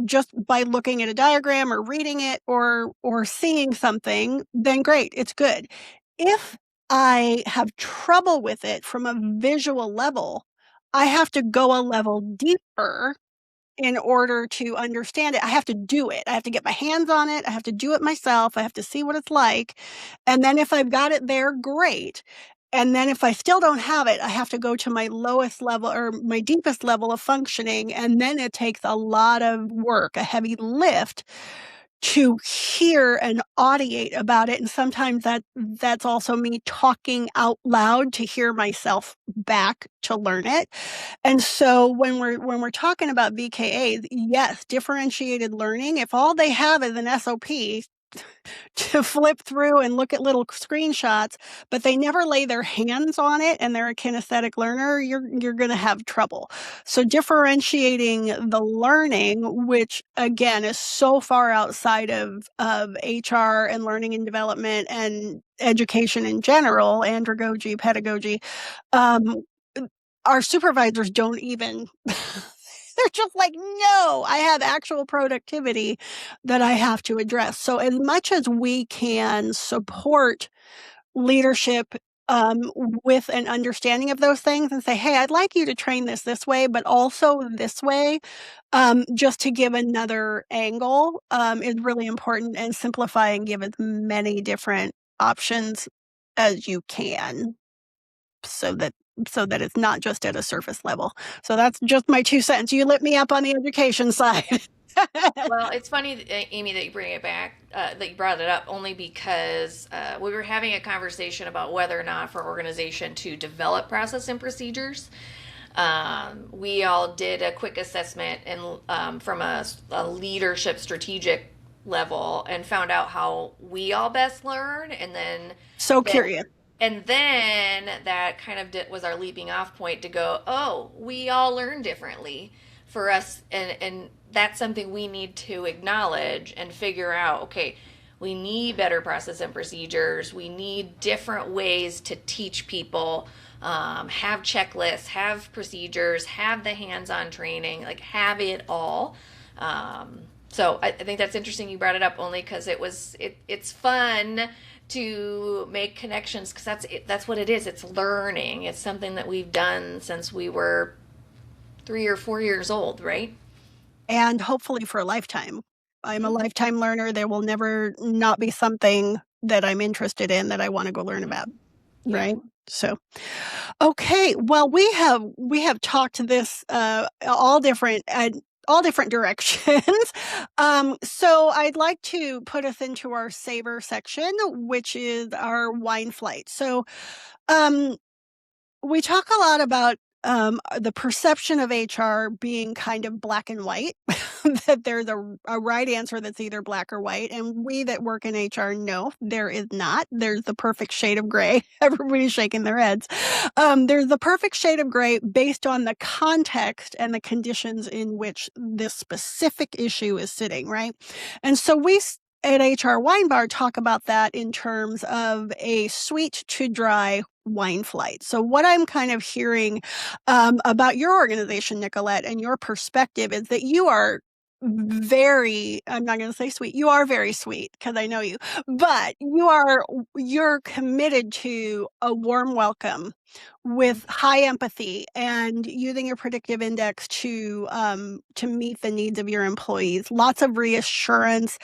just by looking at a diagram or reading it or seeing something, then great, it's good. If I have trouble with it from a visual level, I have to go a level deeper in order to understand it. I have to do it. I have to get my hands on it. I have to do it myself. I have to see what it's like. And then if I've got it there, great. And then if I still don't have it, I have to go to my lowest level or my deepest level of functioning. And then it takes a lot of work, a heavy lift to hear and audiate about it. And sometimes that's also me talking out loud to hear myself back to learn it. And so when we're talking about VKAs, yes, differentiated learning, if all they have is an SOP to flip through and look at little screenshots, but they never lay their hands on it and they're a kinesthetic learner, you're going to have trouble. So differentiating the learning, which again is so far outside of HR and learning and development and education in general, andragogy, pedagogy, our supervisors don't even they're just like, no, I have actual productivity that I have to address. So as much as we can support leadership with an understanding of those things and say, hey, I'd like you to train this way, but also this way, just to give another angle is really important, and simplify and give as many different options as you can so that it's not just at a surface level. So that's just my 2 cents. You lit me up on the education side. Well, it's funny, Amy, that you bring it back, that you brought it up, only because we were having a conversation about whether or not for organization to develop process and procedures. We all did a quick assessment and from a leadership strategic level, and found out how we all best learn, and then Curious. And then that kind of was our leaping off point to go, oh, we all learn differently for us. And that's something we need to acknowledge and figure out, okay, we need better process and procedures. We need different ways to teach people, have checklists, have procedures, have the hands-on training, like have it all. So I think that's interesting you brought it up, only because it's fun to make connections, because that's what it is. It's learning. It's something that we've done since we were 3 or 4 years old, right? And hopefully for a lifetime. I'm a lifetime learner. There will never not be something that I'm interested in that I want to go learn about. Yeah. Right. So, okay. Well, we have talked this all different directions. So I'd like to put us into our savor section, which is our wine flight. So we talk a lot about the perception of HR being kind of black and white, that there's a right answer that's either black or white. And we that work in HR know there is not. There's the perfect shade of gray. Everybody's shaking their heads. There's the perfect shade of gray based on the context and the conditions in which this specific issue is sitting, right? And so we at HR Wine Bar talk about that in terms of a sweet to dry wine flight. So what I'm kind of hearing about your organization, Nicolette, and your perspective is that you are very, I'm not going to say sweet, you are very sweet because I know you, but you're committed to a warm welcome with high empathy and using your predictive index to meet the needs of your employees. Lots of reassurance.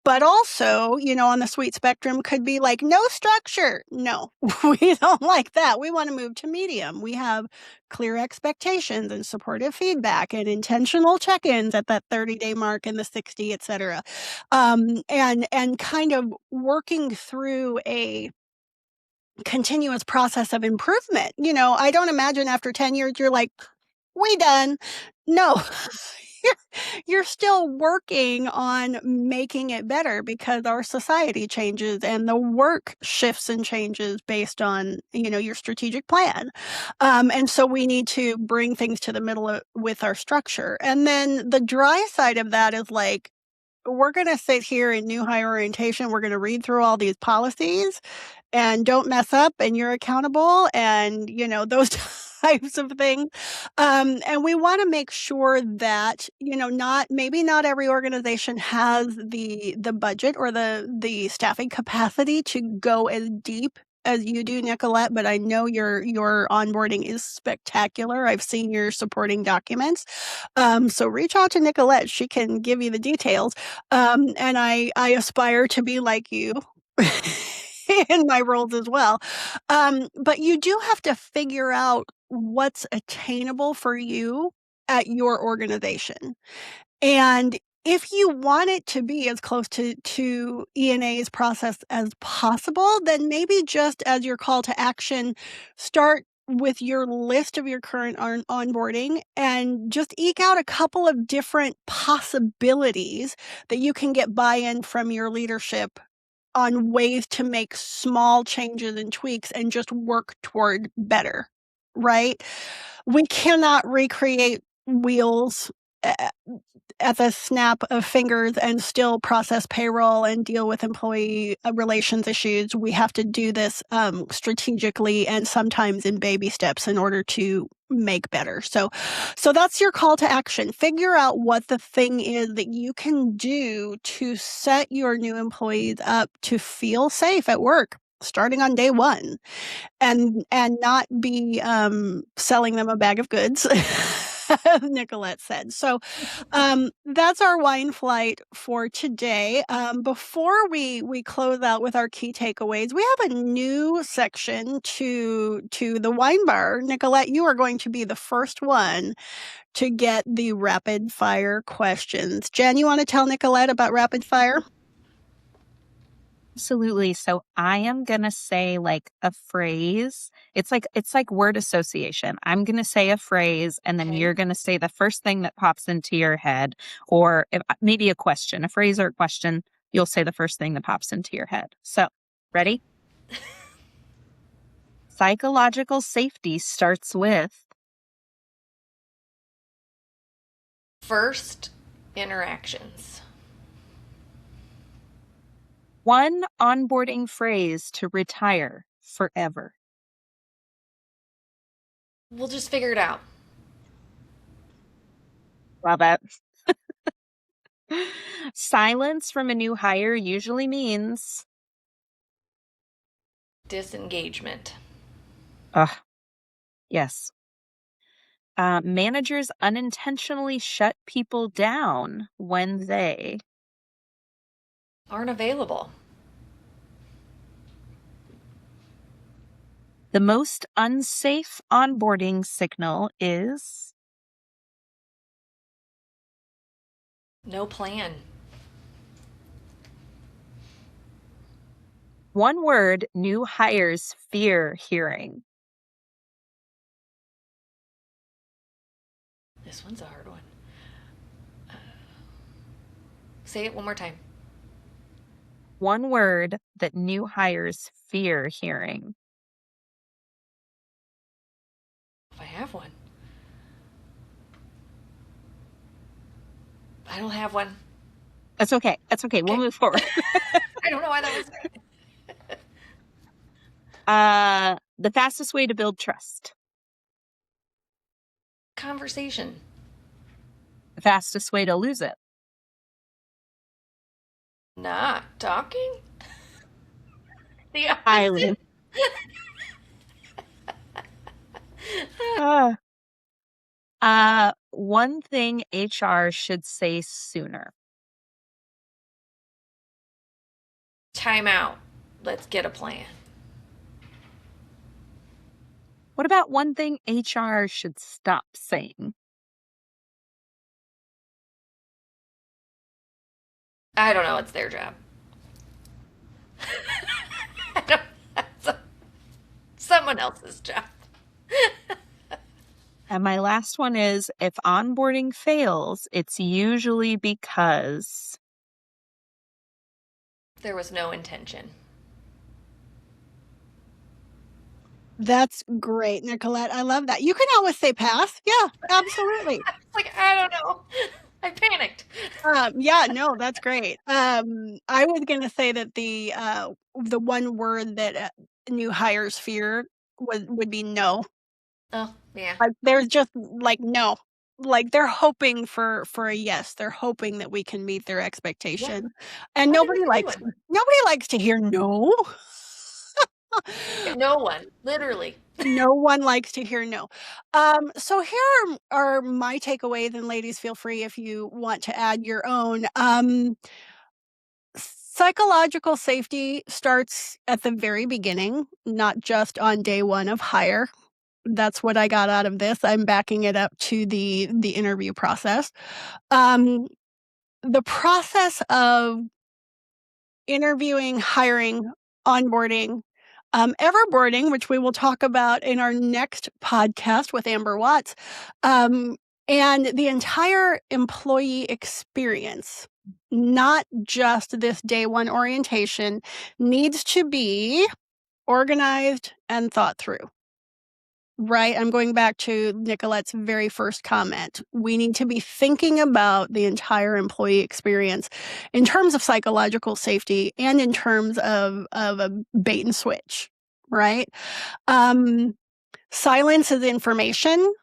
But also, on the sweet spectrum could be like no structure. No, we don't like that. We want to move to medium. We have clear expectations and supportive feedback and intentional check-ins at that 30-day mark and the 60, et cetera. And kind of working through a continuous process of improvement. I don't imagine after 10 years, you're like, we done. No. You're still working on making it better because our society changes and the work shifts and changes based on, your strategic plan. And so we need to bring things to the middle with our structure. And then the dry side of that is like, we're going to sit here in new hire orientation. We're going to read through all these policies and don't mess up and you're accountable and, those types of things. And we want to make sure that, not every organization has the budget or the staffing capacity to go as deep as you do, Nicolette, but I know your onboarding is spectacular. I've seen your supporting documents. So reach out to Nicolette. She can give you the details. And I aspire to be like you. In my roles as well. But you do have to figure out what's attainable for you at your organization. And if you want it to be as close to ENA's process as possible, then maybe just as your call to action, start with your list of your current onboarding and just eke out a couple of different possibilities that you can get buy-in from your leadership on ways to make small changes and tweaks and just work toward better, right? We cannot recreate wheels at the snap of fingers and still process payroll and deal with employee relations issues. We have to do this strategically and sometimes in baby steps in order to make better. So that's your call to action. Figure out what the thing is that you can do to set your new employees up to feel safe at work starting on day one and not be selling them a bag of goods. Nicolette said. So that's our wine flight for today. Before we close out with our key takeaways, we have a new section to the wine bar. Nicolette, you are going to be the first one to get the rapid fire questions. Jen, you want to tell Nicolette about rapid fire? Absolutely. So I am going to say like a phrase. It's like word association. I'm going to say a phrase and then you're going to say the first thing that pops into your head, or maybe a question, a phrase or a question. You'll say the first thing that pops into your head. So ready? Psychological safety starts with first interactions. One onboarding phrase to retire forever. We'll just figure it out. Love it. Silence from a new hire usually means disengagement. Yes. Managers unintentionally shut people down when they aren't available. The most unsafe onboarding signal is no plan. One word new hires fear hearing. This one's a hard one. Say it one more time. One word that new hires fear hearing. If I have one. I don't have one. That's okay. We'll move forward. I don't know why that was the fastest way to build trust. Conversation. The fastest way to lose it. Not talking? The Highly. One thing HR should say sooner. Time out. Let's get a plan. What about one thing HR should stop saying? I don't know. It's their job. That's someone else's job. And my last one is, if onboarding fails, it's usually because there was no intention. That's great, Nicolette. I love that. You can always say pass. Yeah, absolutely. I don't know. I panicked. Yeah, no, that's great. I was going to say that the one word that new hires fear would be no. Oh, yeah. There's just no. They're hoping for a yes. They're hoping that we can meet their expectation. Yeah. And nobody likes to hear no. No one, literally. No one likes to hear no. So here are my takeaways, and ladies, feel free if you want to add your own. Psychological safety starts at the very beginning, not just on day one of hire. That's what I got out of this. I'm backing it up to the interview process. The process of interviewing, hiring, onboarding, everboarding, which we will talk about in our next podcast with Amber Watts, and the entire employee experience, not just this day one orientation, needs to be organized and thought through. Right? I'm going back to Nicolette's very first comment. We need to be thinking about the entire employee experience in terms of psychological safety and in terms of a bait and switch, right? Silence is information.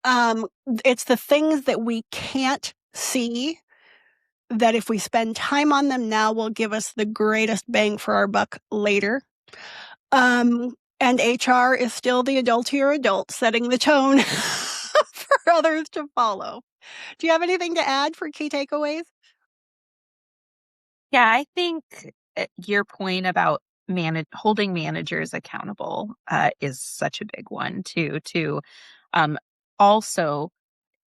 It's the things that we can't see that if we spend time on them now will give us the greatest bang for our buck later. And HR is still the adultier adult setting the tone for others to follow. Do you have anything to add for key takeaways? Yeah, I think your point about holding managers accountable is such a big one too. Also,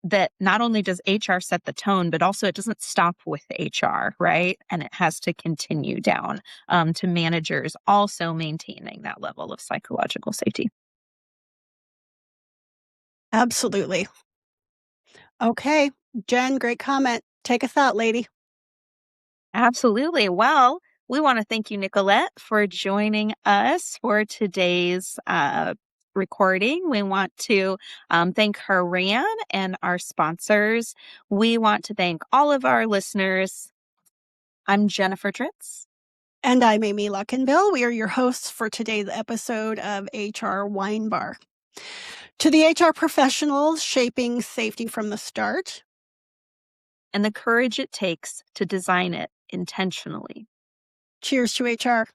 that not only does HR set the tone, but also it doesn't stop with HR, right? And it has to continue down to managers also maintaining that level of psychological safety. Absolutely. Okay, Jen, great comment. Take us out, lady. Absolutely. Well, we want to thank you, Nicolette, for joining us for today's recording. We want to thank HRAM and our sponsors. We want to thank all of our listeners. I'm Jennifer Tritz. And I'm Amy Luckenbill. We are your hosts for today's episode of HR Wine Bar. To the HR professionals shaping safety from the start, and the courage it takes to design it intentionally. Cheers to HR.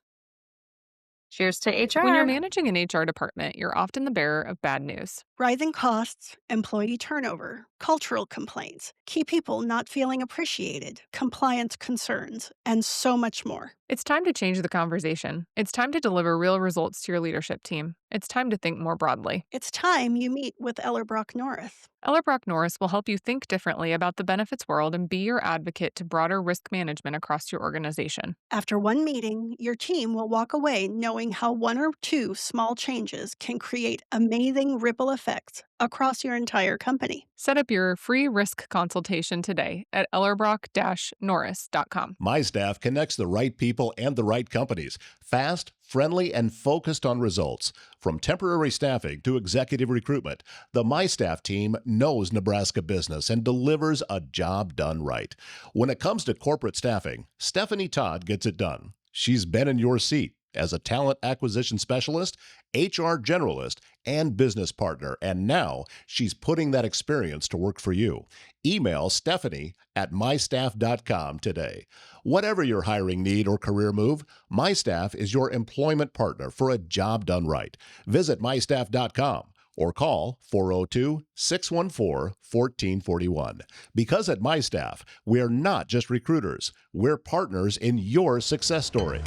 Cheers to HR. When you're managing an HR department, you're often the bearer of bad news. Rising costs, employee turnover, cultural complaints, key people not feeling appreciated, compliance concerns, and so much more. It's time to change the conversation. It's time to deliver real results to your leadership team. It's time to think more broadly. It's time you meet with Ellerbrock Norris. Ellerbrock Norris will help you think differently about the benefits world and be your advocate to broader risk management across your organization. After one meeting, your team will walk away knowing how one or two small changes can create amazing ripple effects across your entire company. Set up your free risk consultation today at ellerbrock-norris.com. My Staff connects the right people and the right companies. Fast, friendly, and focused on results. From temporary staffing to executive recruitment, the My Staff team knows Nebraska business and delivers a job done right. When it comes to corporate staffing, Stephanie Todd gets it done. She's been in your seat as a talent acquisition specialist, HR generalist, and business partner, and now she's putting that experience to work for you. Email Stephanie at mystaff.com today. Whatever your hiring need or career move, My Staff is your employment partner for a job done right. Visit mystaff.com or call 402-614-1441. Because at My Staff, we're not just recruiters, we're partners in your success story.